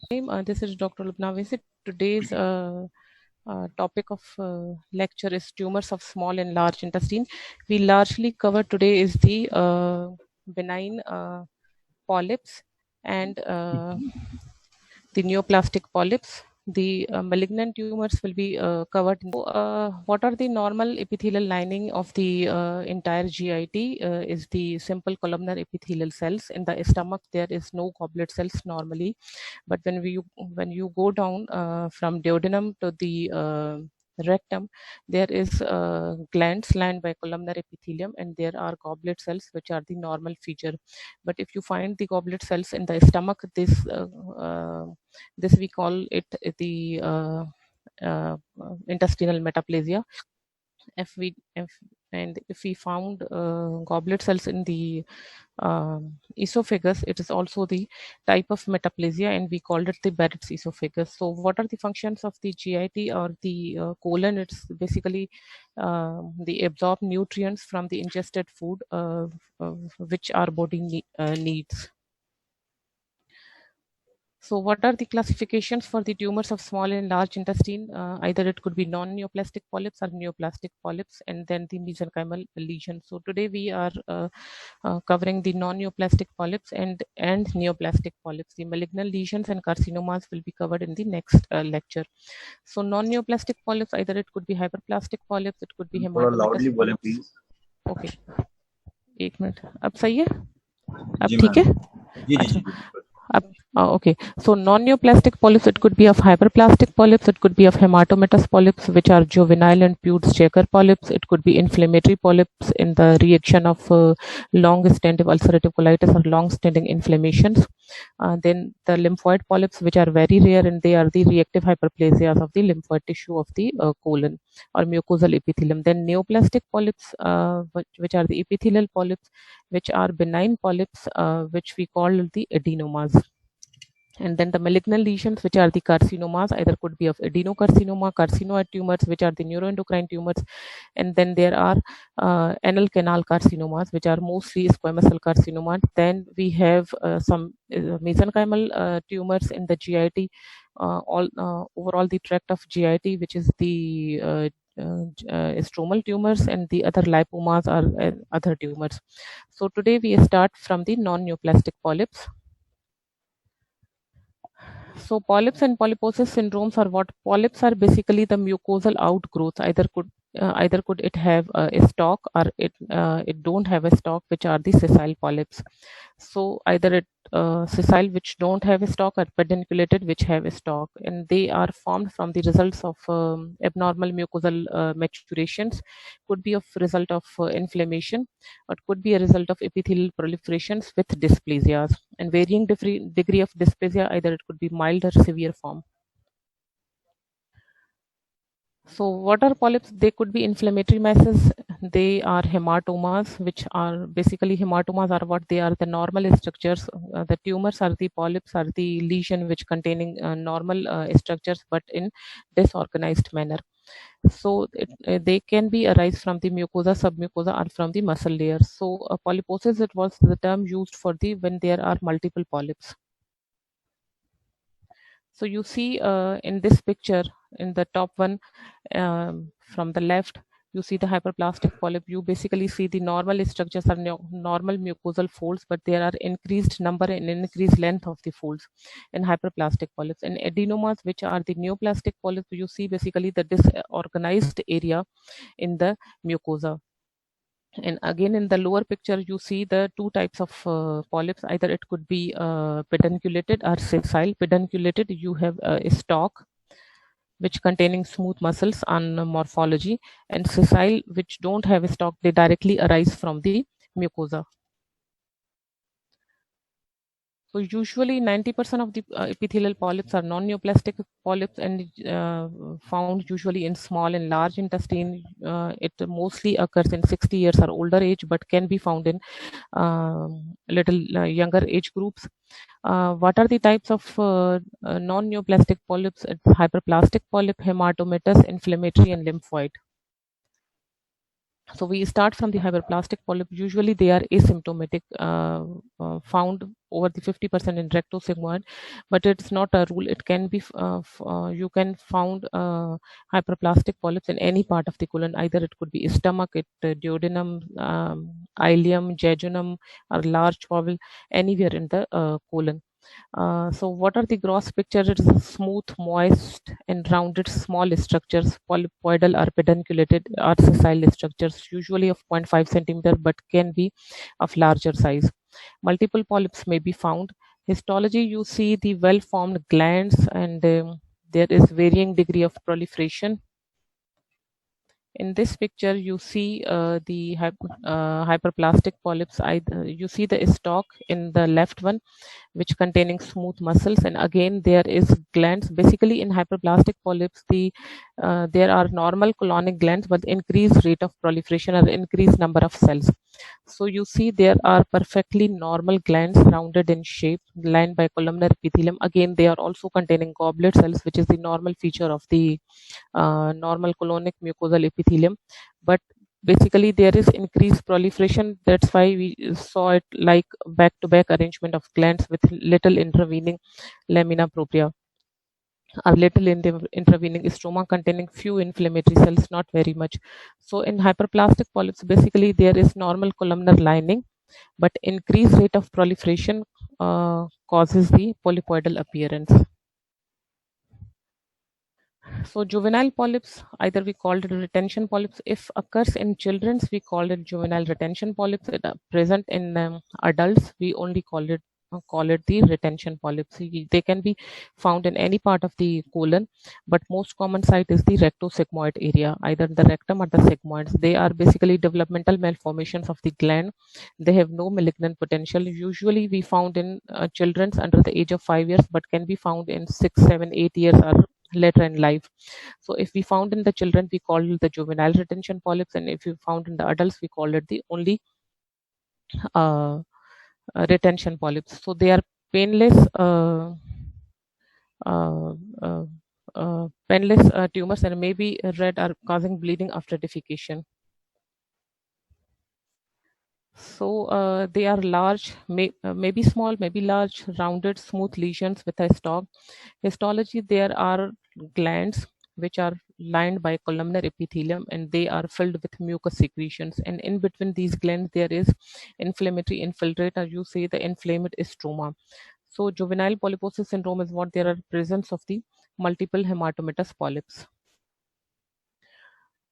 This is Dr. Lubna Avesi. Today's topic of lecture is tumors of small and large intestine. We largely cover today is the benign polyps and the neoplastic polyps. The malignant tumors will be covered. What are the normal epithelial lining of the entire GIT? Is the simple columnar epithelial cells. In the stomach, there is no goblet cells normally, but when you go down from duodenum to the rectum, there is glands lined by columnar epithelium, and there are goblet cells, which are the normal feature. But if you find the goblet cells in the stomach, this we call it the intestinal metaplasia. If we found goblet cells in the esophagus, it is also the type of metaplasia, and we called it the Barrett's esophagus. So what are the functions of the GIT or the colon? It's basically the absorbed nutrients from the ingested food, which our body needs. So what are the classifications for the tumors of small and large intestine? Either it could be non-neoplastic polyps or neoplastic polyps, and then the mesenchymal lesion. So today we are covering the non-neoplastic polyps and neoplastic polyps. The malignant lesions and carcinomas will be covered in the next lecture. So non-neoplastic polyps, either it could be hyperplastic polyps, it could be hematomatous polyps. Okay, एक minute, अब सही है? अब ठीक है? अच्छा, okay, so non-neoplastic polyps, it could be of hyperplastic polyps, it could be of hematomatous polyps, which are juvenile and Peutz Jeghers polyps. It could be inflammatory polyps in the reaction of long-standing ulcerative colitis or long-standing inflammations. Then the lymphoid polyps, which are very rare, and they are the reactive hyperplasias of the lymphoid tissue of the colon or mucosal epithelium. Then neoplastic polyps, which are the epithelial polyps, which are benign polyps, which we call the adenomas. And then the malignant lesions, which are the carcinomas, either could be of adenocarcinoma, carcinoid tumors, which are the neuroendocrine tumors. And then there are anal canal carcinomas, which are mostly squamous cell carcinoma. Then we have some mesenchymal tumors in the GIT, overall the tract of GIT, which is the stromal tumors, and the other lipomas are other tumors. So today we start from the non-neoplastic polyps. So polyps and polyposis syndromes are what? Polyps are basically the mucosal outgrowth. Either could it have a stalk, or it don't have a stalk, which are the sessile polyps. So either it sessile, which don't have a stalk, or pedunculated, which have a stalk, and they are formed from the results of abnormal mucosal maturations. Could be of result of inflammation, or could be a result of epithelial proliferations with dysplasias, and varying degree of dysplasia. Either it could be mild or severe form. So what are polyps? They could be inflammatory masses. They are hematomas, which are basically hematomas are what they are, the normal structures. The tumors are the polyps are the lesion which containing normal structures, but in disorganized manner. So they can be arise from the mucosa, submucosa, or from the muscle layer. So polyposis, it was the term used for the when there are multiple polyps. So you see in this picture, in the top one from the left, you see the hyperplastic polyp. You basically see the normal structures are normal mucosal folds, but there are increased number and increased length of the folds in hyperplastic polyps. And adenomas, which are the neoplastic polyps, you see basically the disorganized area in the mucosa. And again, in the lower picture, you see the two types of polyps. Either it could be pedunculated or sessile. Pedunculated, you have a stalk which containing smooth muscles on morphology, and sessile, which don't have a stalk, they directly arise from the mucosa. So usually 90% of the epithelial polyps are non-neoplastic polyps, and found usually in small and large intestine. It mostly occurs in 60 years or older age, but can be found in little younger age groups. What are the types of non-neoplastic polyps? It's hyperplastic polyp, hematomatous, inflammatory, and lymphoid. So we start from the hyperplastic polyp. Usually they are asymptomatic, found over the 50% in rectosigmoid, but it's not a rule. It can be you can found hyperplastic polyps in any part of the colon. Either it could be stomach, duodenum, ileum, jejunum, or large bowel, anywhere in the colon. So what are the gross picture? It's smooth, moist, and rounded small structures, polypoidal or pedunculated or sessile structures, usually of 0.5 centimeter, but can be of larger size. Multiple polyps may be found. Histology, you see the well-formed glands, and there is varying degree of proliferation. In this picture, you see the hyperplastic polyps. You see the stalk in the left one, which containing smooth muscles, and again there is glands. Basically, in hyperplastic polyps, there are normal colonic glands, but increased rate of proliferation or increased number of cells. So you see there are perfectly normal glands, rounded in shape, lined by columnar epithelium. Again, they are also containing goblet cells, which is the normal feature of the normal colonic mucosal epithelium. But basically there is increased proliferation. That's why we saw it like back to back arrangement of glands with little intervening lamina propria, or little intervening stroma containing few inflammatory cells, not very much. So in hyperplastic polyps, basically there is normal columnar lining, but increased rate of proliferation causes the polypoidal appearance. So juvenile polyps, either we called it retention polyps. If occurs in children, we call it juvenile retention polyps. It present in adults, we only call it the retention polyps. They can be found in any part of the colon, but most common site is the rectosigmoid area, either the rectum or the sigmoids. They are basically developmental malformations of the gland. They have no malignant potential. Usually we found in children under the age of 5 years, but can be found in 6, 7, 8 years or later in life. So if we found in the children, we call it the juvenile retention polyps, and if we found in the adults, we call it the only uh, retention polyps. So they are painless, uh, uh, painless tumors, and may be red or causing bleeding after defecation. So they are large, maybe small, maybe large, rounded, smooth lesions with a stalk. Histology, there are glands which are lined by columnar epithelium, and they are filled with mucus secretions. And in between these glands, there is inflammatory infiltrate, or you say the inflamed stroma. So juvenile polyposis syndrome is what there are presence of the multiple hematomatous polyps.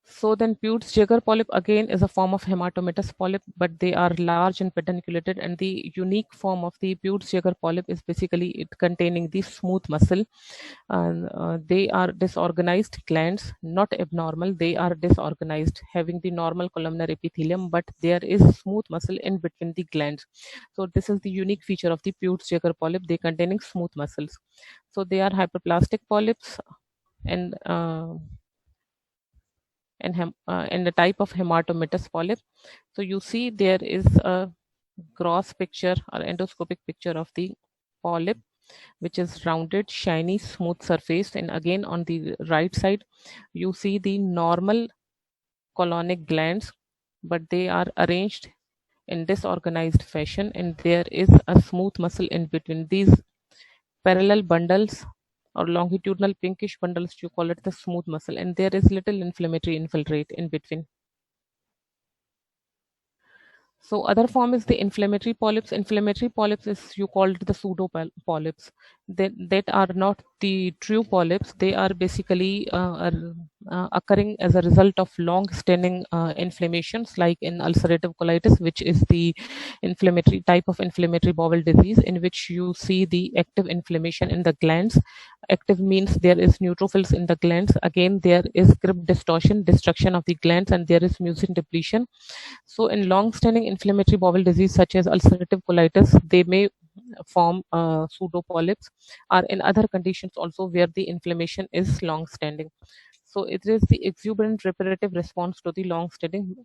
So then Peutz-Jeghers polyp again is a form of hematomatous polyp, but they are large and pedunculated, and the unique form of the Peutz-Jeghers polyp is basically it containing the smooth muscle. And they are disorganized glands, not abnormal. They are disorganized, having the normal columnar epithelium, but there is smooth muscle in between the glands. So this is the unique feature of the Peutz-Jeghers polyp. They containing smooth muscles. So they are hyperplastic polyps, and and the type of hematomatous polyp. So you see there is a gross picture or endoscopic picture of the polyp, which is rounded, shiny, smooth surface. And again on the right side, you see the normal colonic glands, but they are arranged in disorganized fashion, and there is a smooth muscle in between these parallel bundles or longitudinal pinkish bundles. You call it the smooth muscle, and there is little inflammatory infiltrate in between. So other form is the inflammatory polyps. Inflammatory polyps is you called the pseudo polyps. That are not the true polyps. They are basically occurring as a result of long-standing inflammations, like in ulcerative colitis, which is the inflammatory type of inflammatory bowel disease, in which you see the active inflammation in the glands. Active means there is neutrophils in the glands. Again, there is grip distortion, destruction of the glands, and there is mucin depletion. So in long-standing inflammatory bowel disease such as ulcerative colitis, they may form pseudo polyps, or in other conditions also where the inflammation is long-standing. So it is the exuberant reparative response to the long-standing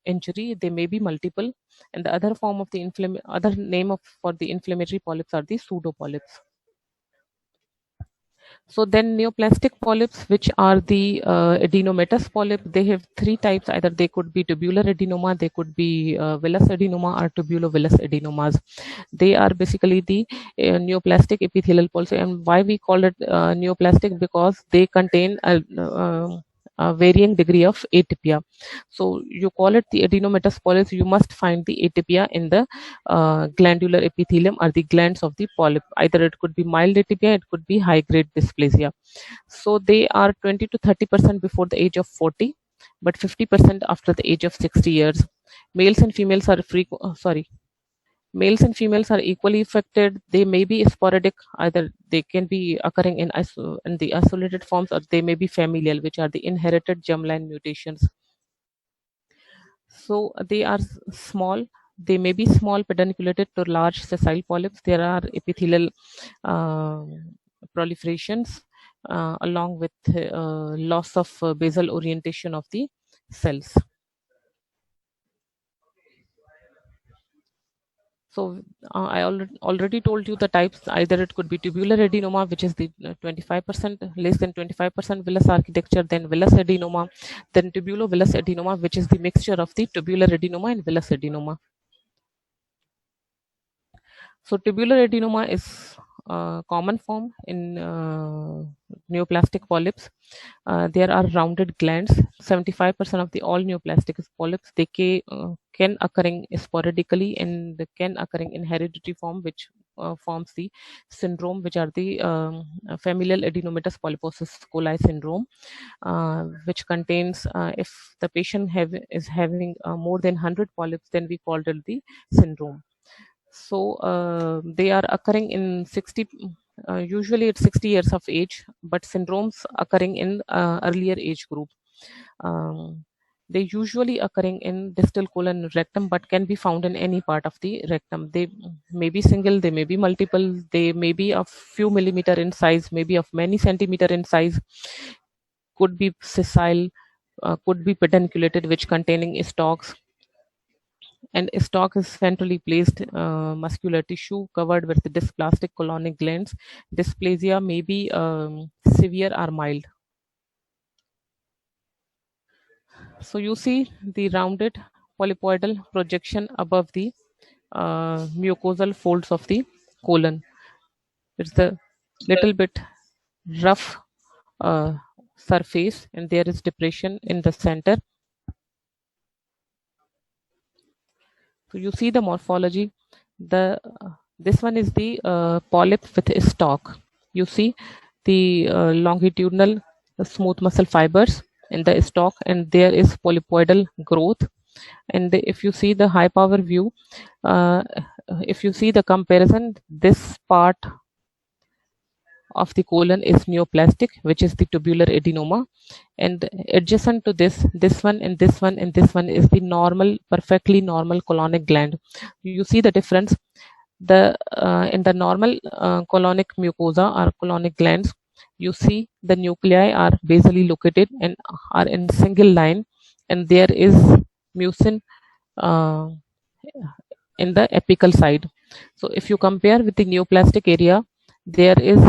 injury. They may be multiple, and the other form of the other name of for the inflammatory polyps are the pseudo polyps. So then neoplastic polyps, which are the adenomatous polyp, they have three types. Either they could be tubular adenoma, they could be villus adenoma, or tubulovillus adenomas. They are basically the neoplastic epithelial polyps. And why we call it neoplastic? Because they contain a varying degree of atypia. So you call it the adenomatous polyps, you must find the atypia in the glandular epithelium or the glands of the polyp. Either it could be mild atypia, it could be high grade dysplasia. So they are 20 to 30% before the age of 40, but 50% after the age of 60 years. Males and females are males and females are equally affected. They may be sporadic, either they can be occurring in the isolated forms, or they may be familial, which are the inherited germline mutations. So they are small. They may be small pedunculated to large sessile polyps. There are epithelial uh, proliferations along with loss of basal orientation of the cells. So I already told you the types. Either it could be tubular adenoma, which is the 25%, less than 25% villus architecture, then villus adenoma, then tubulovillus adenoma, which is the mixture of the tubular adenoma and villus adenoma. So tubular adenoma is a common form in neoplastic polyps. There are rounded glands. 75% of the all neoplastic polyps, they can occurring sporadically and they can occurring in hereditary form, which forms the syndrome, which are the familial adenomatous polyposis coli syndrome, which contains, if the patient is having more than 100 polyps, then we called it the syndrome. So they are occurring in 60, usually at 60 years of age, but syndromes occurring in earlier age group. They usually occurring in distal colon and rectum, but can be found in any part of the rectum. They may be single, they may be multiple, they may be a few millimeter in size, maybe of many centimeter in size, could be sessile, could be pedunculated, which containing stalks, and stalk is ventrally placed muscular tissue covered with dysplastic colonic glands. Dysplasia may be severe or mild. So you see the rounded polypoidal projection above the mucosal folds of the colon. It's the little bit rough uh, surface, and there is depression in the center. So you see the morphology. The This one is the polyp with a stalk. You see the longitudinal smooth muscle fibers in the stalk, and there is polypoidal growth. And if you see the high power view, uh, if you see the comparison, this part of the colon is neoplastic, which is the tubular adenoma, and adjacent to this one and this one and this one is the normal, perfectly normal colonic gland. You see the difference. The In the normal colonic mucosa or colonic glands, you see the nuclei are basally located and are in single line, and there is mucin uh, in the apical side. So if you compare with the neoplastic area, there is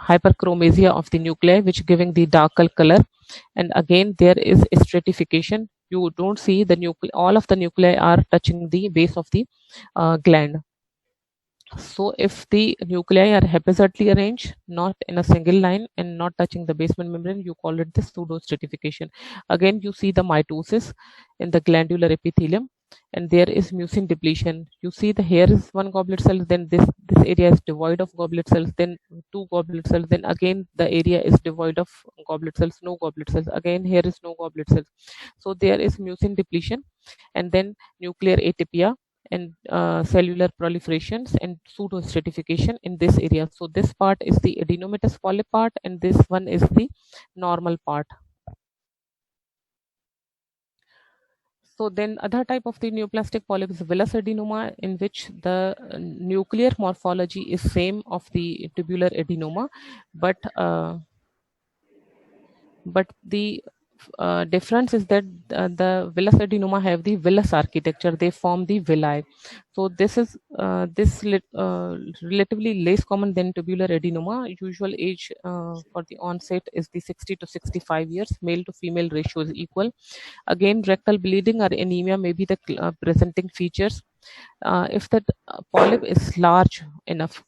hyperchromasia of the nuclei, which giving the darker color, and again there is stratification. You don't see the all of the nuclei are touching the base of the gland. So if the nuclei are haphazardly arranged, not in a single line and not touching the basement membrane, you call it the pseudostratification. Again, you see the mitosis in the glandular epithelium, and there is mucin depletion. You see the here is one goblet cell, then this area is devoid of goblet cells, then two goblet cells, then again the area is devoid of goblet cells, no goblet cells. Again, here is no goblet cells. So there is mucin depletion, and then nuclear atypia and cellular proliferations and pseudostratification in this area. So this part is the adenomatous polyp part, and this one is the normal part. So then other type of the neoplastic polyp is villus adenoma, in which the nuclear morphology is same of the tubular adenoma, but the difference is that the villus adenoma have the villus architecture. They form the villi. So this is relatively less common than tubular adenoma. Usual age for the onset is the 60 to 65 years. Male to female ratio is equal. Again, rectal bleeding or anemia may be the presenting features. If the polyp is large enough,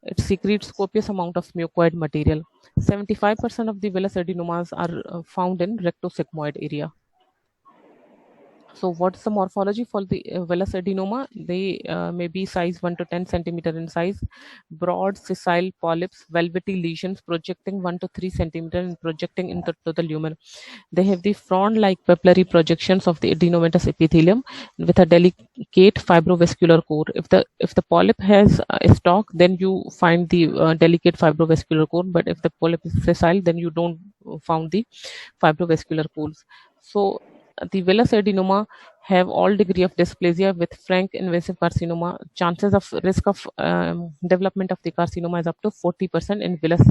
it secretes copious amount of mucoid material. 75% of the villus adenomas are found in rectosigmoid area. So what's the morphology for the villus adenoma? They may be size 1 to 10 centimeter in size, broad sessile polyps, velvety lesions projecting 1 to 3 centimeter and projecting into the lumen. They have the frond-like papillary projections of the adenomatous epithelium with a delicate fibrovascular core. If the polyp has a stalk, then you find the delicate fibrovascular core. But if the polyp is sessile, then you don't found the fibrovascular cores. So the villus adenoma have all degree of dysplasia with frank invasive carcinoma. Chances of risk of development of the carcinoma is up to 40% in villus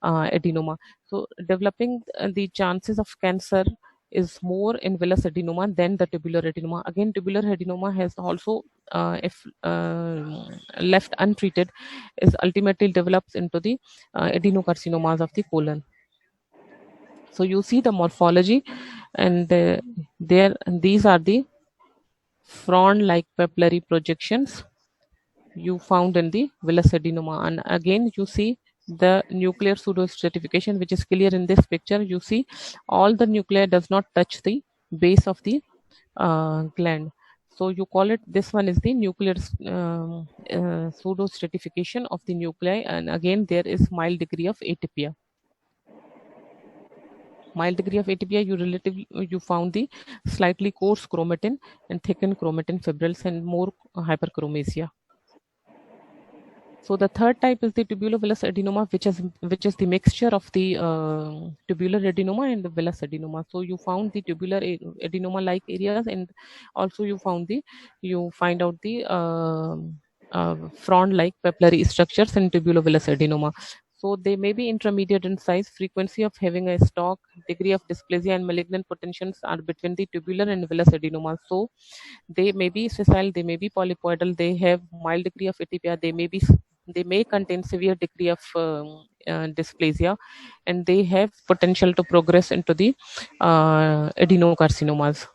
adenoma. So developing the chances of cancer is more in villus adenoma than the tubular adenoma. Again, tubular adenoma has also, if left untreated, is ultimately develops into the adenocarcinomas of the colon. So you see the morphology, and these are the frond-like papillary projections you found in the villus adenoma. And again, you see the nuclear pseudostratification, which is clear in this picture. You see all the nuclei does not touch the base of the gland. So you call it, this one is the nuclear pseudostratification of the nuclei. And again, there is mild degree of atypia. Mild degree of atypia, you found the slightly coarse chromatin and thickened chromatin fibrils and more hyperchromasia. So the third type is the tubulovillous adenoma, which is the mixture of the tubular adenoma and the villus adenoma. So you found the tubular adenoma-like areas, and also you find out the frond-like papillary structures in tubulovillous adenoma. So they may be intermediate in size, frequency of having a stalk, degree of dysplasia and malignant potentials are between the tubular and villus adenoma. So they may be sessile, they may be polypoidal, they have mild degree of atypia, they may contain severe degree of dysplasia, and they have potential to progress into the adenocarcinomas.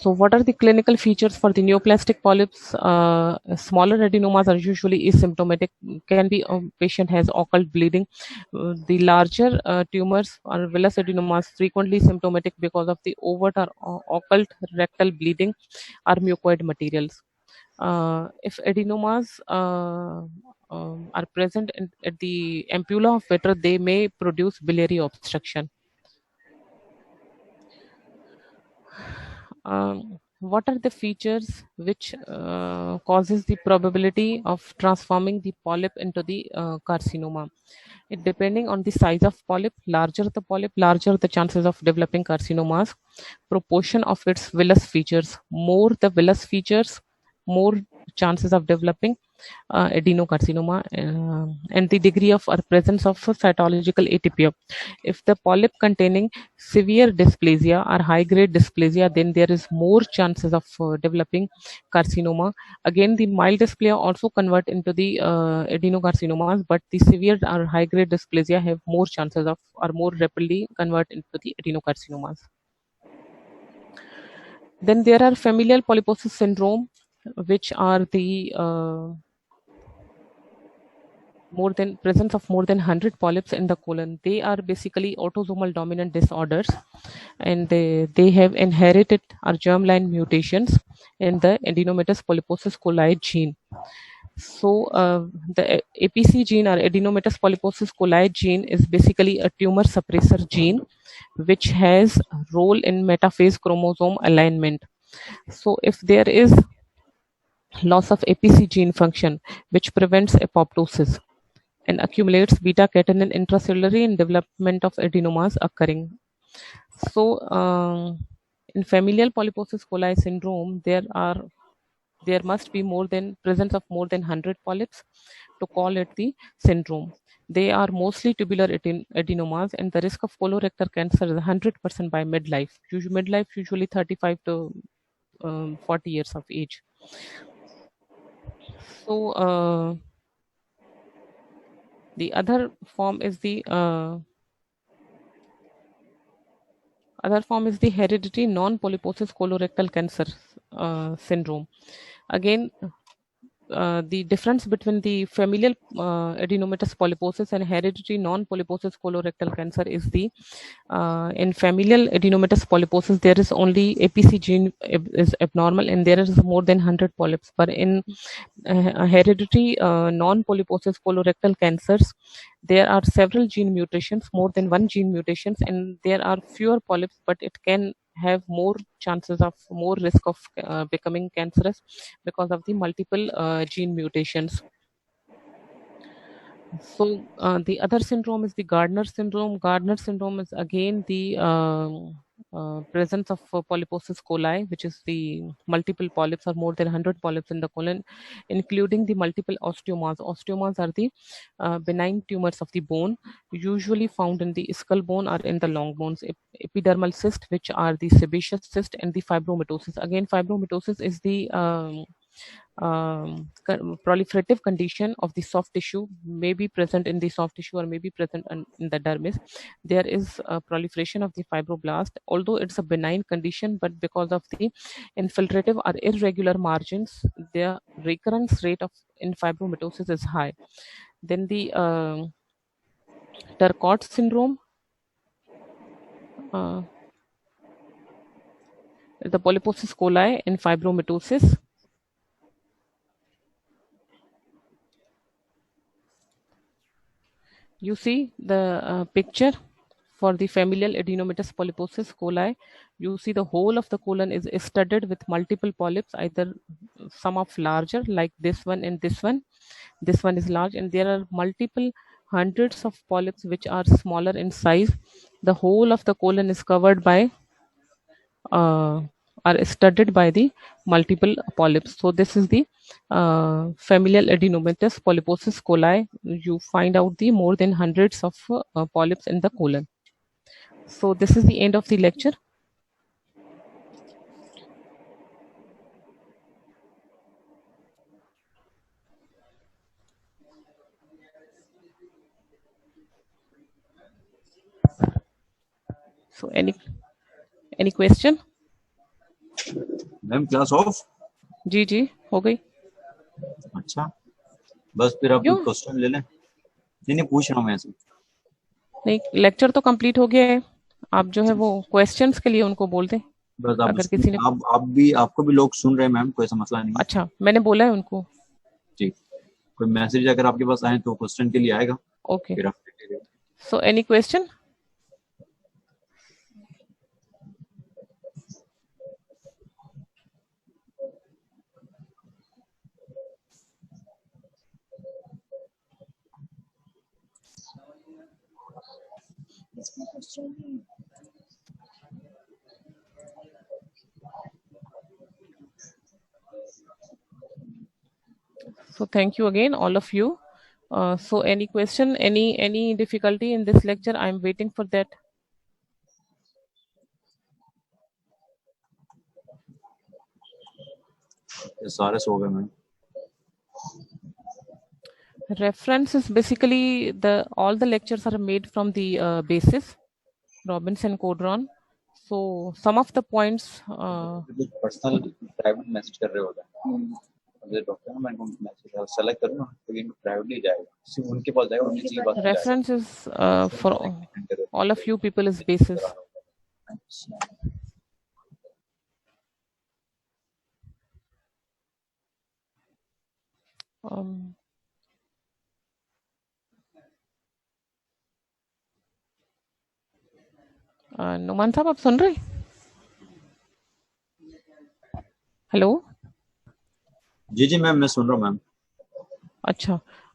So what are the clinical features for the neoplastic polyps? Smaller adenomas are usually asymptomatic, can be patient has occult bleeding. The larger tumors or villus adenomas frequently symptomatic because of the overt or occult rectal bleeding or mucoid materials. If adenomas are present at the ampulla of Vetter, they may produce biliary obstruction. What are the features which causes the probability of transforming the polyp into the carcinoma? It depending on the size of polyp. Larger the polyp, larger the chances of developing carcinomas. Proportion of its villus features. More the villus features, more chances of developing adenocarcinoma, and the degree of or presence of cytological atypia. If the polyp containing severe dysplasia or high grade dysplasia, then there is more chances of developing carcinoma. Again, the mild dysplasia also convert into the adenocarcinomas, but the severe or high grade dysplasia have more chances of or more rapidly convert into the adenocarcinomas. Then there are familial polyposis syndrome, which are the presence of more than 100 polyps in the colon. They are basically autosomal dominant disorders, and they have inherited or germline mutations in the adenomatous polyposis coli gene. So the APC gene or adenomatous polyposis coli gene is basically a tumor suppressor gene, which has a role in metaphase chromosome alignment. So if there is loss of APC gene function, which prevents apoptosis and accumulates beta-catenin intracellularly in development of adenomas occurring. So, in familial polyposis coli syndrome, there must be presence of more than 100 polyps. to call it the syndrome. They are mostly tubular adenomas, and the risk of colorectal cancer is 100% by midlife. Midlife usually 35 to 40 years of age. So the other form is the hereditary non-polyposis colorectal cancer syndrome. Again, the difference between the familial adenomatous polyposis and hereditary non-polyposis colorectal cancer is the in familial adenomatous polyposis there is only APC gene is abnormal and there is more than 100 polyps. But in hereditary non-polyposis colorectal cancers, there are several gene mutations, more than one gene mutations, and there are fewer polyps, but it can have more chances of more risk of becoming cancerous because of the multiple gene mutations. So the other syndrome is the Gardner syndrome. Gardner syndrome is again the presence of polyposis coli, which is the multiple polyps or more than 100 polyps in the colon, including the multiple osteomas. Osteomas are the benign tumors of the bone, usually found in the skull bone or in the long bones. Epidermal cyst, which are the sebaceous cyst, and the fibromatosis. Again, fibromatosis is the proliferative condition of the soft tissue, may be present in the soft tissue or may be present in the dermis. There is a proliferation of the fibroblast, although it's a benign condition, but because of the infiltrative or irregular margins, the recurrence rate of in fibromatosis is high. Then the Turcot syndrome, the polyposis coli in fibromatosis. You see the picture for the familial adenomatous polyposis coli. You see the whole of the colon is studded with multiple polyps, either some of larger like this one and this one. This one is large, and there are multiple hundreds of polyps which are smaller in size. The whole of the colon is covered by are studded by the multiple polyps. So this is the familial adenomatous polyposis coli. You find out the more than hundreds of polyps in the colon. So this is the end of the lecture. So any question? Ma'am class off? जी हो गई. अच्छा, बस फिर आप question ले लें. नहीं पूछ रहा हूँ मैं ऐसे. नहीं, लेक्चर तो कंप्लीट हो गया है. आप जो है वो क्वेश्चंस के लिए उनको बोल दें. बस आप, अगर किसी ने आपको भी लोग सुन रहे हैं मैम, कोई ऐसा मसला नहीं. अच्छा, मैंने बोला है उनको. जी, कोई मैसेज अगर आपके पास आए तो क्वेश्चन के लिए आएगा. Okay, so any question? So thank you again, all of you. So any question, any difficulty in this lecture? I'm waiting for that. सारे सो गए ma'am. Reference is basically all the lectures are made from the basis Robinson Codron. So some of the points personal private message कर रहे होते हैं. Doctor ना, मैं message select करूँ ना तो ये प्राइवेटली जाएगा, सिर्फ उनके पास जाएगा. उनकी चीज बात reference is for all of you people is basis. Numan साहब, आप सुन रहे? हेलो. जी मैम, मैं सुन रहा हूँ मैम.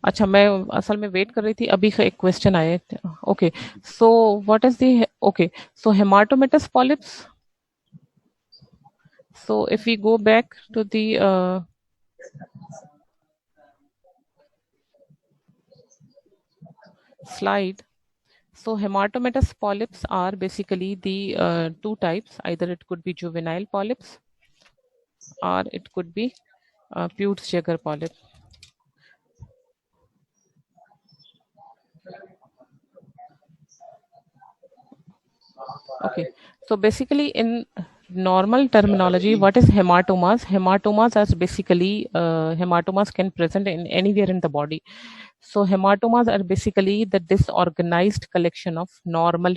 अच्छा, मैं असल में वेट कर रही थी. अभी एक क्वेश्चन आया. Okay, so what is the okay so hematomatous polyps. So if we go back to the slide. So hematomatous polyps are basically the two types. Either it could be juvenile polyps or it could be Peutz-Jeghers polyp. Okay, so basically in normal terminology, what is hematomas? Hematomas are basically hematomas can present in anywhere in the body. So hematomas are basically the disorganized collection of normal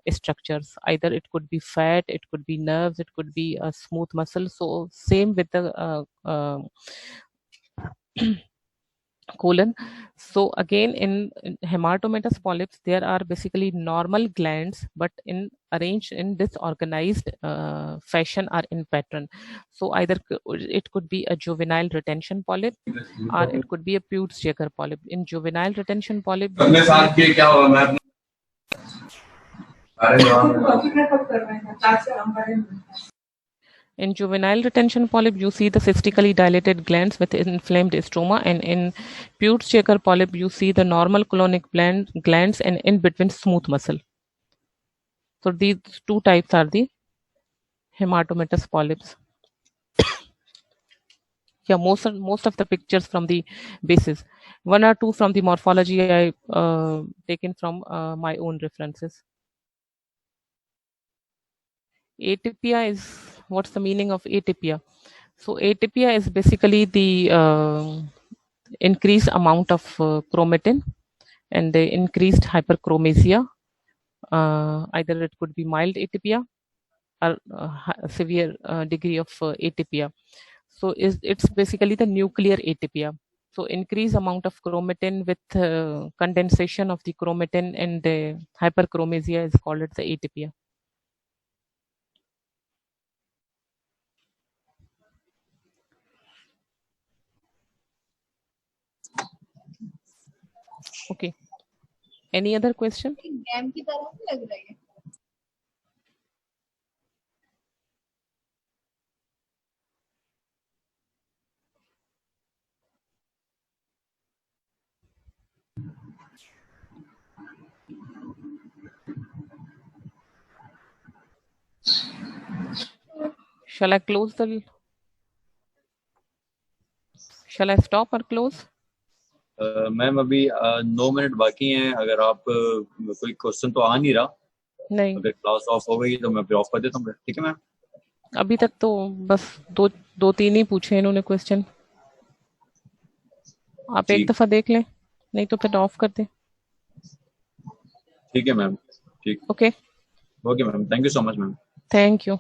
structures. Either it could be fat, it could be nerves, it could be a smooth muscle. So same with the colon. So again, in hematomatous polyps, there are basically normal glands, but in arranged in disorganized fashion or in pattern. So either it could be a juvenile retention polyp, or it could be a Peutz-Jeghers polyp. In juvenile retention polyp, in juvenile retention polyp, you see the cystically dilated glands with inflamed stroma, and in Peutz-Jeghers polyp, you see the normal colonic glands and in between smooth muscle. So these two types are the hematomatous polyps. Yeah, most of the pictures from the basis. One or two from the morphology I taken from my own references. Atypia is, what's the meaning of atypia? So atypia is basically the increased amount of chromatin and the increased hyperchromasia. Either it could be mild atypia or severe degree of atypia. So it's basically the nuclear atypia. So increased amount of chromatin with condensation of the chromatin and the hyperchromasia is called the atypia. Okay. Any other question? Shall I close the? Shall I stop or close? Ma'am अभी 9 minute बाकी हैं. अगर आप कोई question तो आ नहीं रहा, नहीं, अगर क्लास ऑफ हो गई तो मैं फिर ऑफ कर देता हूँ. ठीक है मैम. अभी तक तो बस दो तीन ही पूछे इन्होंने क्वेश्चन. आप एक दफा देख लें, नहीं तो फिर ऑफ कर दें. ठीक है मैम. ठीक. Okay. Okay ma'am. Thank you so much ma'am. Thank you.